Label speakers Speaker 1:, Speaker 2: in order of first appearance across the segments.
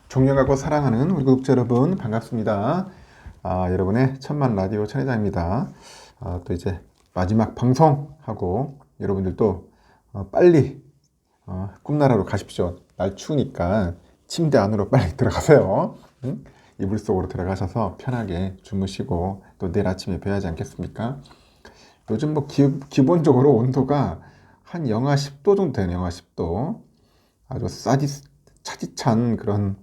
Speaker 1: 존경하고 사랑하는 우리 구독자 여러분 반갑습니다. 여러분의 천만 라디오 천회장입니다. 또 이제 마지막 방송하고 여러분들도 빨리 꿈나라로 가십시오. 날 추우니까 침대 안으로 빨리 들어가세요. 응? 이불 속으로 들어가셔서 편하게 주무시고 또 내일 아침에 뵈야 하지 않겠습니까? 요즘 뭐 기본적으로 온도가 한 영하 10도 정도 되는 영하 10도 아주 차디찬 그런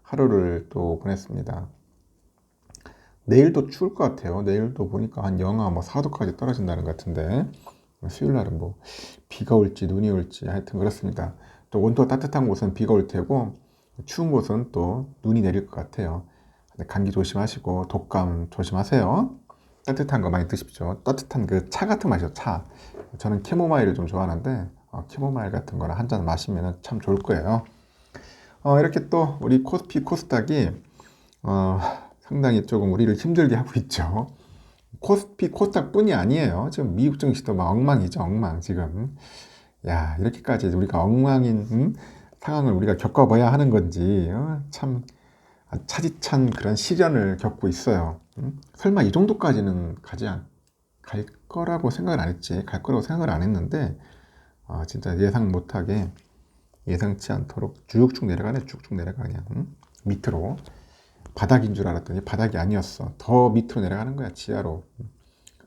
Speaker 1: 하루를 또 보냈습니다. 내일도 추울 것 같아요. 내일도 보니까 한 영하 뭐 4도까지 떨어진다는 것 같은데 수요일 날은 뭐 비가 올지 눈이 올지 하여튼 그렇습니다. 또 온도가 따뜻한 곳은 비가 올 테고 추운 곳은 또 눈이 내릴 것 같아요. 감기 조심하시고 독감 조심하세요. 따뜻한 거 많이 드십시오. 따뜻한 그 차 같은 맛이죠. 차. 저는 캐모마일을 좀 좋아하는데 캐모마일 같은 거나 한 잔 마시면 참 좋을 거예요. 이렇게 또 우리 코스피 코스닥이 상당히 조금 우리를 힘들게 하고 있죠. 코스피 코스닥 뿐이 아니에요. 지금 미국 증시도 막 엉망이죠. 엉망 지금. 야, 이렇게까지 우리가 엉망인 상황을 우리가 겪어봐야 하는 건지 참 차디찬 그런 시련을 겪고 있어요. 설마 이 정도까지는 갈 거라고 생각을 안 했지. 갈 거라고 생각을 안 했는데 진짜 예상 못하게 예상치 않도록 쭉쭉 내려가네. 쭉쭉 내려가 그냥 밑으로. 바닥인 줄 알았더니 바닥이 아니었어. 더 밑으로 내려가는 거야. 지하로.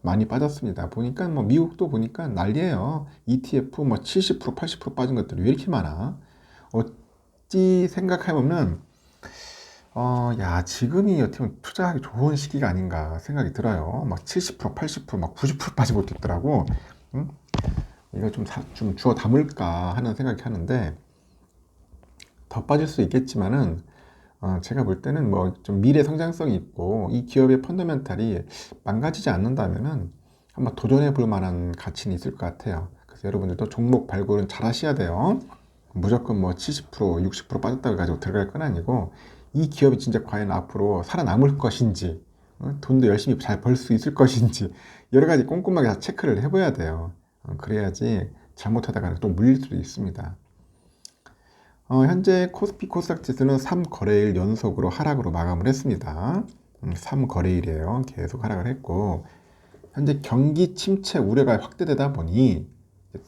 Speaker 1: 많이 빠졌습니다. 보니까 뭐 미국도 보니까 난리예요. ETF 뭐 70% 80% 빠진 것들이 왜 이렇게 많아? 어찌 생각해보면 야, 지금이 어떻게 보면 투자하기 좋은 시기가 아닌가 생각이 들어요. 막 70%, 80%, 막 90% 빠진 것도 있더라고. 이거 좀 주워 담을까 하는 생각이 하는데, 더 빠질 수 있겠지만은, 제가 볼 때는 뭐 좀 미래 성장성이 있고, 이 기업의 펀더멘탈이 망가지지 않는다면은 한번 도전해 볼 만한 가치는 있을 것 같아요. 그래서 여러분들도 종목 발굴은 잘 하셔야 돼요. 무조건 뭐 70%, 60% 빠졌다고 가지고 들어갈 건 아니고, 이 기업이 진짜 과연 앞으로 살아남을 것인지, 돈도 열심히 잘 벌 수 있을 것인지, 여러 가지 꼼꼼하게 다 체크를 해봐야 돼요. 그래야지 잘못하다가 또 물릴 수도 있습니다. 현재 코스피 코스닥 지수는 3거래일 연속으로 하락으로 마감을 했습니다. 3거래일이에요. 계속 하락을 했고, 현재 경기 침체 우려가 확대되다 보니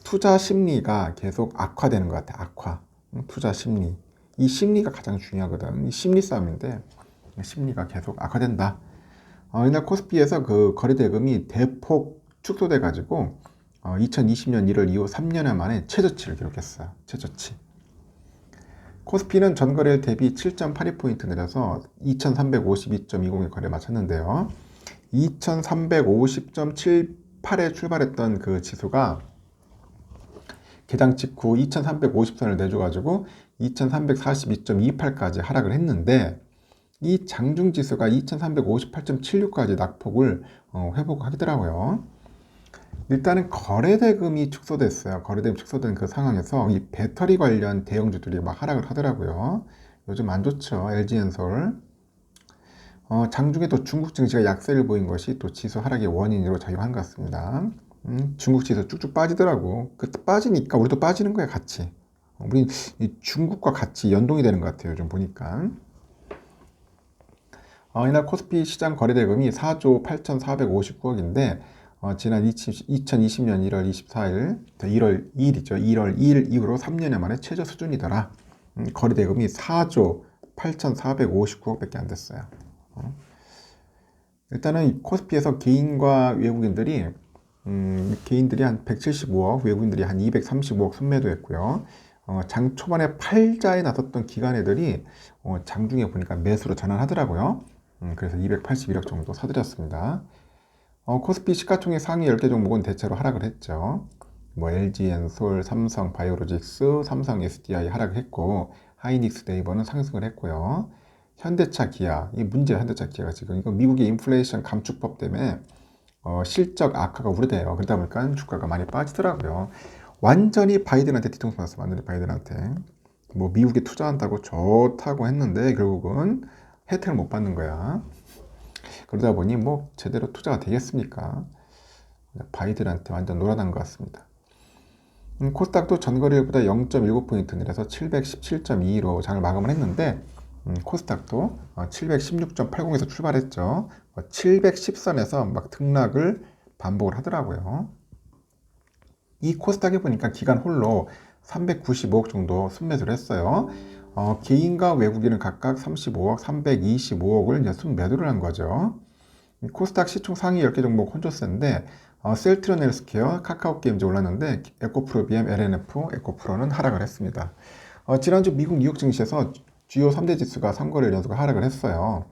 Speaker 1: 투자 심리가 계속 악화되는 것 같아요. 악화. 투자 심리. 이 심리가 가장 중요하거든. 이 심리 싸움인데, 심리가 계속 악화된다. 이날 코스피에서 그 거래 대금이 대폭 축소돼 가지고 2020년 1월 이후 3년여 만에 최저치를 기록했어요. 최저치. 코스피는 전거래일 대비 7.82포인트 내려서 2352.20에 거래 마쳤는데요. 2350.78에 출발했던 그 지수가 개장 직후 2350선을 내줘가지고 2342.28까지 하락을 했는데, 이 장중지수가 2358.76까지 낙폭을 회복하더라고요. 일단은 거래대금이 축소됐어요. 거래대금 축소된 그 상황에서 이 배터리 관련 대형주들이 막 하락을 하더라고요. 요즘 안 좋죠. LG엔솔. 장중에 또 중국 증시가 약세를 보인 것이 또 지수 하락의 원인으로 작용한 것 같습니다. 중국 지수 쭉쭉 빠지더라고. 그 빠지니까 우리도 빠지는 거야, 같이. 우리 중국과 같이 연동이 되는 것 같아요. 요즘 보니까. 이날 코스피 시장 거래대금이 4조 8,459억인데 지난 2020년 1월 24일, 1월 2일이죠. 1월 2일 이후로 3년여 만에 최저 수준이더라. 거래대금이 4조 8,459억밖에 안 됐어요. 일단은 코스피에서 개인과 외국인들이 개인들이 한 175억, 외국인들이 한 235억 순매도했고요. 장 초반에 팔자에 나섰던 기관애들이 장중에 보니까 매수로 전환하더라고요. 그래서 281억 정도 사들였습니다. 코스피 시가총액 상위 10개 종목은 대체로 하락을 했죠. 뭐 LG엔솔, 삼성 바이오로직스, 삼성 SDI 하락을 했고, 하이닉스 네이버는 상승을 했고요. 현대차 기아, 이 문제야. 현대차 기아가 지금 이거 미국의 인플레이션 감축법 때문에 실적 악화가 우려돼요. 그러다 보니까 주가가 많이 빠지더라고요. 완전히 바이든한테 뒤통수 맞았어. 완전히 바이든한테. 뭐 미국에 투자한다고 좋다고 했는데 결국은 혜택을 못 받는 거야. 그러다 보니 뭐 제대로 투자가 되겠습니까? 바이든한테 완전 놀아난 것 같습니다. 코스닥도 전거래일보다 0.19포인트 내려서 717.22로 장을 마감을 했는데, 코스닥도 716.80에서 출발했죠. 710선에서 막 등락을 반복을 하더라고요. 이 코스닥에 보니까 기관 홀로 395억 정도 순매수를 했어요. 개인과 외국인은 각각 35억, 325억을 이제 순매도를 한 거죠. 코스닥 시총 상위 10개 종목 혼조세인데 셀트리온 헬스케어, 카카오게임즈 올랐는데 에코프로비엠, LNF, 에코프로는 하락을 했습니다. 지난주 미국 뉴욕 증시에서 주요 3대 지수가 3거래일 연속 하락을 했어요.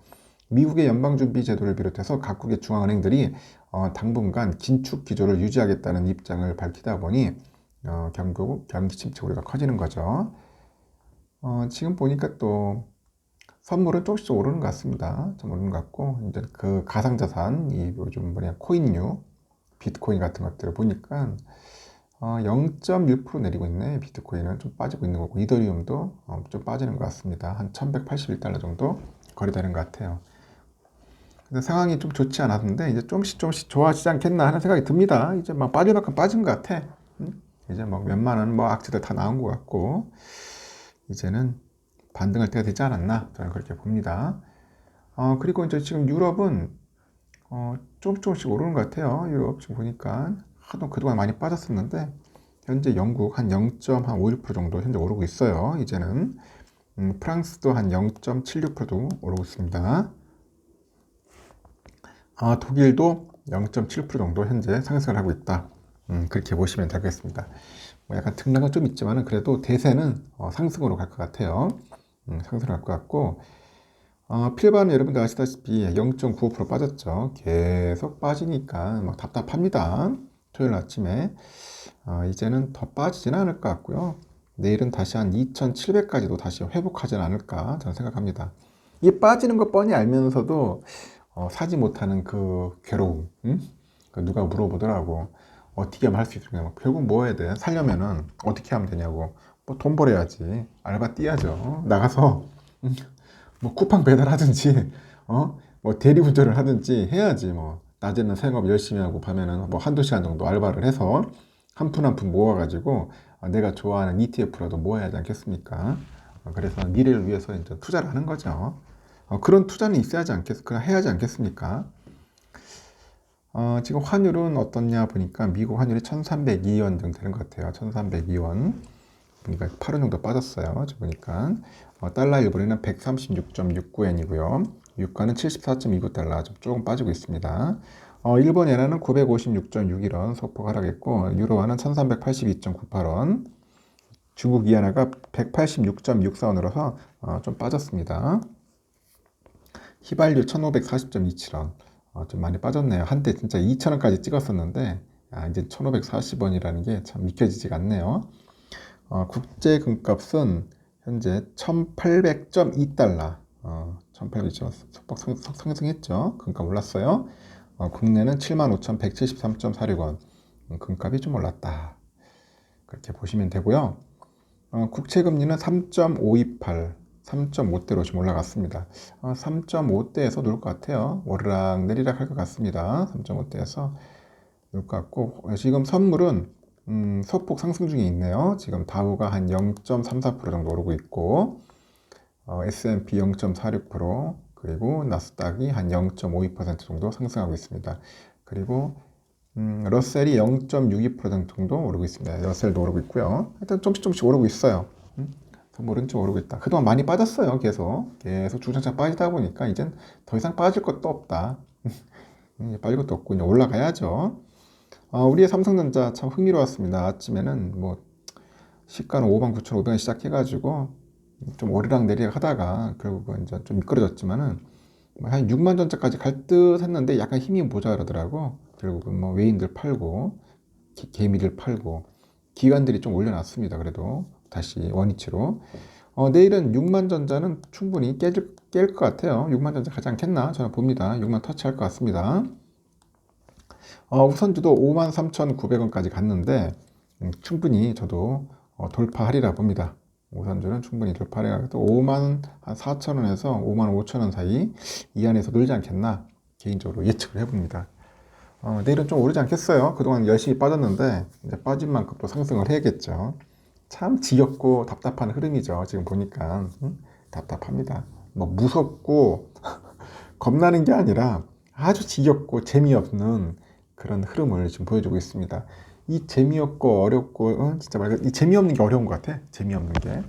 Speaker 1: 미국의 연방준비 제도를 비롯해서 각국의 중앙은행들이 당분간 긴축 기조를 유지하겠다는 입장을 밝히다 보니 결국 경기 침체 우려가 커지는 거죠. 지금 보니까 또 선물은 조금씩 오르는 것 같습니다. 좀 오르는 것 같고 이제 그 가상자산 이 요즘 코인류, 비트코인 같은 것들을 보니까 0.1% 내리고 있네. 비트코인은 좀 빠지고 있는 거고 이더리움도 좀 빠지는 것 같습니다. 한 1181달러 정도 거래되는 것 같아요. 근데 상황이 좀 좋지 않았는데 이제 조금씩 좋아지지 않겠나 하는 생각이 듭니다. 이제 막 빠질 만큼 빠진 것 같아. 이제 뭐 웬만한 악재들 다 나온 것 같고 이제는 반등할 때가 되지 않았나 저는 그렇게 봅니다. 그리고 이제 지금 유럽은 조금씩 오르는 것 같아요. 유럽 지금 보니까 하도 그동안 많이 빠졌었는데 현재 영국 한 0.51% 정도 현재 오르고 있어요. 이제는 프랑스도 한 0.76%도 오르고 있습니다. 독일도 0.7% 정도 현재 상승을 하고 있다. 그렇게 보시면 되겠습니다. 뭐 약간 등락은 좀 있지만 그래도 대세는 상승으로 갈 것 같아요. 상승을 할 것 같고 필바는 여러분들 아시다시피 0.95% 빠졌죠. 계속 빠지니까 막 답답합니다. 토요일 아침에 이제는 더 빠지지는 않을 것 같고요. 내일은 다시 한 2,700까지도 다시 회복하지는 않을까 저는 생각합니다. 이 빠지는 거 뻔히 알면서도 사지 못하는 그 괴로움, 누가 물어보더라고. 어떻게 하면 할 수 있느냐. 결국 뭐 해야 돼? 살려면은 어떻게 하면 되냐고. 뭐 돈 벌어야지. 알바 뛰어야죠. 나가서 뭐 쿠팡 배달하든지, 뭐 대리운전을 하든지 해야지. 뭐 낮에는 생업 열심히 하고 밤에는 뭐 한두 시간 정도 알바를 해서 한 푼 한 푼 모아가지고 내가 좋아하는 ETF라도 모아야 하지 않겠습니까? 그래서 미래를 위해서 이제 투자를 하는 거죠. 그런 투자는 있어야 하지 그냥 해야 하지 않겠습니까? 지금 환율은 어떻냐 보니까 미국 환율이 1302원 정도 되는 것 같아요. 1302원. 보니까 8원 정도 빠졌어요. 지금 보니까. 달러 일본에는 136.69엔이고요. 유가는 74.29달러. 조금 빠지고 있습니다. 일본 엔화는 956.61원 소폭 하락했고, 유로화는 1382.98원. 중국 이하나가 186.64원으로서 좀 빠졌습니다. 휘발유 1540.27원. 좀 많이 빠졌네요. 한때 진짜 2,000원까지 찍었었는데, 이제 1540원이라는 게 참 믿겨지지가 않네요. 국제 금값은 현재 1800.2달러. 1800점 소폭 상승했죠. 금값 올랐어요. 국내는 75,173.46원. 금값이 좀 올랐다. 그렇게 보시면 되고요. 국채 금리는 3.528. 3.5대로 좀 올라갔습니다. 3.5대에서 놀 것 같아요. 오르락 내리락 할 것 같습니다. 3.5대에서 놀 것 같고 지금 선물은 소폭 상승 중에 있네요. 지금 다우가 한 0.34% 정도 오르고 있고 S&P 0.46% 그리고 나스닥이 한 0.52% 정도 상승하고 있습니다. 그리고 러셀이 0.62% 정도 오르고 있습니다. 러셀도 오르고 있고요. 일단 조금씩 오르고 있어요. 선물은 좀 오르고 있다. 그동안 많이 빠졌어요. 계속 주장창 빠지다 보니까 이젠 더 이상 빠질 것도 없다. 빠질 것도 없고 이제 올라가야죠. 우리의 삼성전자 참 흥미로웠습니다. 아침에는 뭐 시가는 59,500원 시작해가지고 좀 오르락 내리락 하다가 결국은 이제 좀 미끄러졌지만은 한 6만 전자까지 갈 듯 했는데 약간 힘이 모자라더라고. 결국은 뭐 외인들 팔고 개미들 팔고 기관들이 좀 올려놨습니다. 그래도 다시 원위치로. 내일은 6만 전자는 충분히 깰 것 같아요. 6만 전자 가지 않겠나 저는 봅니다. 6만 터치할 것 같습니다. 우선주도 53,900원까지 갔는데 충분히 저도 돌파하리라 봅니다. 우선주는 충분히 돌파하리라. 또 54,000원에서 55,000원 사이 이 안에서 놀지 않겠나 개인적으로 예측을 해봅니다. 내일은 좀 오르지 않겠어요. 그동안 열심히 빠졌는데 이제 빠진 만큼 또 상승을 해야겠죠. 참 지겹고 답답한 흐름이죠. 지금 보니까 답답합니다. 뭐 무섭고 겁나는 게 아니라 아주 지겹고 재미없는 그런 흐름을 지금 보여주고 있습니다. 이 재미없고 어렵고 진짜 이 재미없는 게 어려운 것 같아. 재미없는 게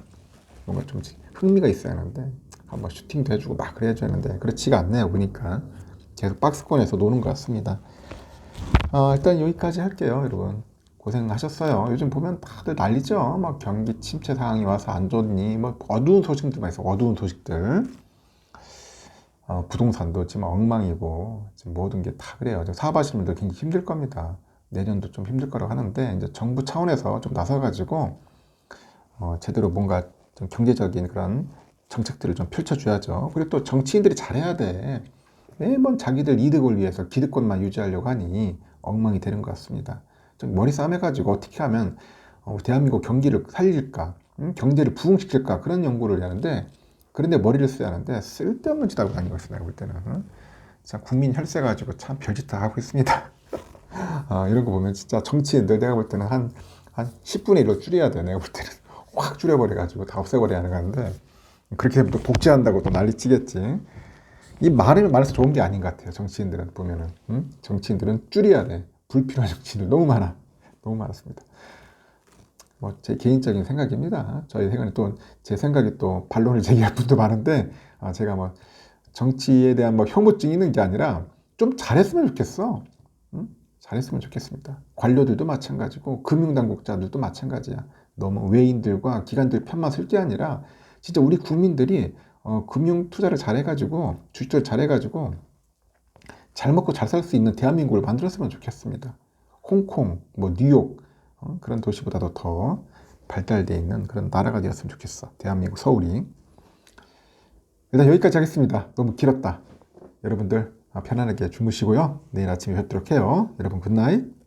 Speaker 1: 뭔가 좀 흥미가 있어야 하는데 한번 슈팅도 해주고 막 그래야지 하는데 그렇지가 않네요. 보니까 계속 박스권에서 노는 것 같습니다. 일단 여기까지 할게요, 여러분. 고생하셨어요. 요즘 보면 다들 난리죠. 막 경기 침체 상황이 와서 안 좋니, 뭐 어두운 소식들만 있어. 어두운 소식들. 부동산도 지금 엉망이고 지금 모든 게 다 그래요. 사업하시는 분들 굉장히 힘들 겁니다. 내년도 좀 힘들 거라고 하는데 이제 정부 차원에서 좀 나서가지고 제대로 뭔가 좀 경제적인 그런 정책들을 좀 펼쳐줘야죠. 그리고 또 정치인들이 잘해야 돼. 매번 자기들 이득을 위해서 기득권만 유지하려고 하니 엉망이 되는 것 같습니다. 좀 머리 싸매가지고 어떻게 하면 대한민국 경기를 살릴까, 경제를 부흥시킬까 그런 연구를 하는데 그런데 머리를 써야 하는데 쓸데없는 짓 하고 다니고 있어요. 내가 볼 때는. 참 국민 혈세 가지고 참 별짓 다 하고 있습니다. 이런 거 보면 진짜 정치인들 내가 볼 때는 한 10분의 1로 줄여야 돼. 내가 볼 때는 확 줄여버려가지고 다 없애버려야 하는 건데 그렇게 되면 또 독재한다고 또 난리치겠지. 이 말해서 좋은 게 아닌 것 같아요. 정치인들은 보면은 정치인들은 줄여야 돼. 불필요한 정치인들 너무 많아. 너무 많았습니다. 뭐 제 개인적인 생각입니다. 저희 생각이 또 제 생각이 또 반론을 제기할 분도 많은데 제가 뭐 정치에 대한 뭐 혐오증이 있는 게 아니라 좀 잘했으면 좋겠어. 잘했으면 좋겠습니다. 관료들도 마찬가지고 금융당국자들도 마찬가지야. 너무 외인들과 기관들 편만 쓸 게 아니라 진짜 우리 국민들이 금융 투자를 잘해가지고 주식을 잘해가지고 잘 먹고 잘 살 수 있는 대한민국을 만들었으면 좋겠습니다. 홍콩, 뭐 뉴욕 그런 도시보다도 더 발달되어 있는 그런 나라가 되었으면 좋겠어. 대한민국 서울이. 일단 여기까지 하겠습니다. 너무 길었다. 여러분들 편안하게 주무시고요. 내일 아침에 뵙도록 해요. 여러분 굿나잇.